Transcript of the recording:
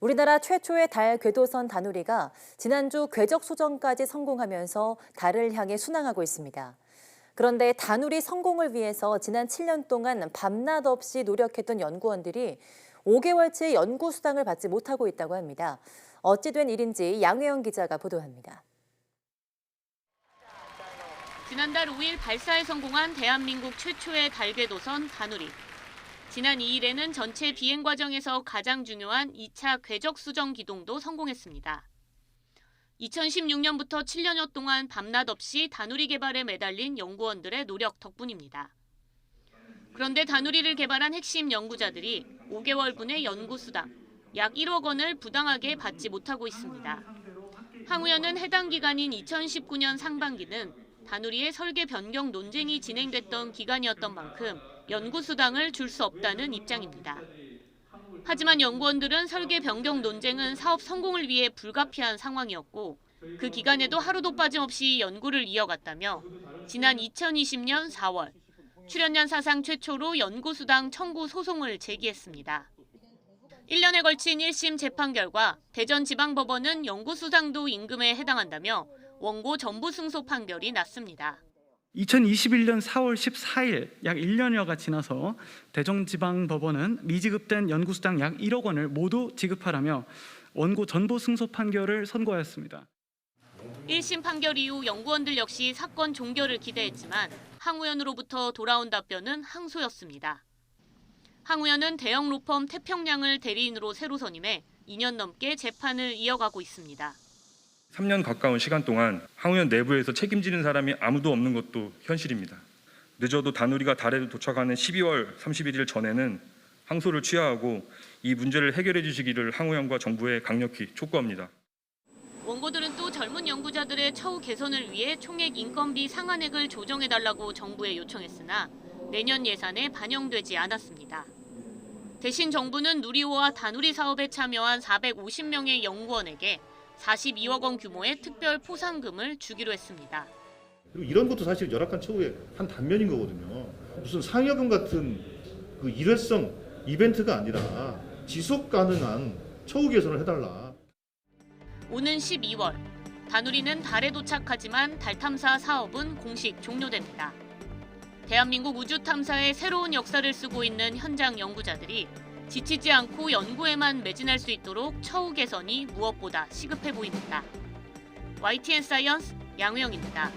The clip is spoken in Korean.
우리나라 최초의 달 궤도선 다누리가 지난주 궤적 수정까지 성공하면서 달을 향해 순항하고 있습니다. 그런데 다누리 성공을 위해서 지난 7년 동안 밤낮 없이 노력했던 연구원들이 5개월째 연구 수당을 받지 못하고 있다고 합니다. 어찌 된 일인지 양회영 기자가 보도합니다. 지난달 5일 발사에 성공한 대한민국 최초의 달 궤도선 다누리. 지난 2일에는 전체 비행 과정에서 가장 중요한 2차 궤적 수정 기동도 성공했습니다. 2016년부터 7년여 동안 밤낮 없이 다누리 개발에 매달린 연구원들의 노력 덕분입니다. 그런데 다누리를 개발한 핵심 연구자들이 5개월분의 연구 수당, 약 1억 원을 부당하게 받지 못하고 있습니다. 항우연은 해당 기간인 2019년 상반기는 다누리의 설계 변경 논쟁이 진행됐던 기간이었던 만큼 연구 수당을 줄 수 없다는 입장입니다. 하지만 연구원들은 설계 변경 논쟁은 사업 성공을 위해 불가피한 상황이었고 그 기간에도 하루도 빠짐없이 연구를 이어갔다며 지난 2020년 4월 출연년 사상 최초로 연구 수당 청구 소송을 제기했습니다. 1년에 걸친 1심 재판 결과 대전지방법원은 연구 수당도 임금에 해당한다며 원고 전부 승소 판결이 났습니다. 2021년 4월 14일 약 1년여가 지나서 대전지방법원은 미지급된 연구수당 약 1억 원을 모두 지급하라며 원고 전부 승소 판결을 선고하였습니다. 1심 판결 이후 연구원들 역시 사건 종결을 기대했지만 항우연으로부터 돌아온 답변은 항소였습니다. 항우연은 대형 로펌 태평양을 대리인으로 새로 선임해 2년 넘게 재판을 이어가고 있습니다. 3년 가까운 시간 동안 항우연 내부에서 책임지는 사람이 아무도 없는 것도 현실입니다. 늦어도 다누리가 달에 도착하는 12월 31일 전에는 항소를 취하하고 이 문제를 해결해 주시기를 항우연과 정부에 강력히 촉구합니다. 원고들은 또 젊은 연구자들의 처우 개선을 위해 총액 인건비 상한액을 조정해달라고 정부에 요청했으나 내년 예산에 반영되지 않았습니다. 대신 정부는 누리호와 다누리 사업에 참여한 450명의 연구원에게 42억 원 규모의 특별 포상금을 주기로 했습니다. 그리고 이런 것도 사실 열악한 처우의 한 단면인 거거든요. 무슨 상여금 같은 그 일회성 이벤트가 아니라 지속 가능한 처우 개선을 해달라. 오는 12월 다누리는 달에 도착하지만 달 탐사 사업은 공식 종료됩니다. 대한민국 우주 탐사의 새로운 역사를 쓰고 있는 현장 연구자들이 지치지 않고 연구에만 매진할 수 있도록 처우 개선이 무엇보다 시급해 보입니다. YTN 사이언스 양회영입니다.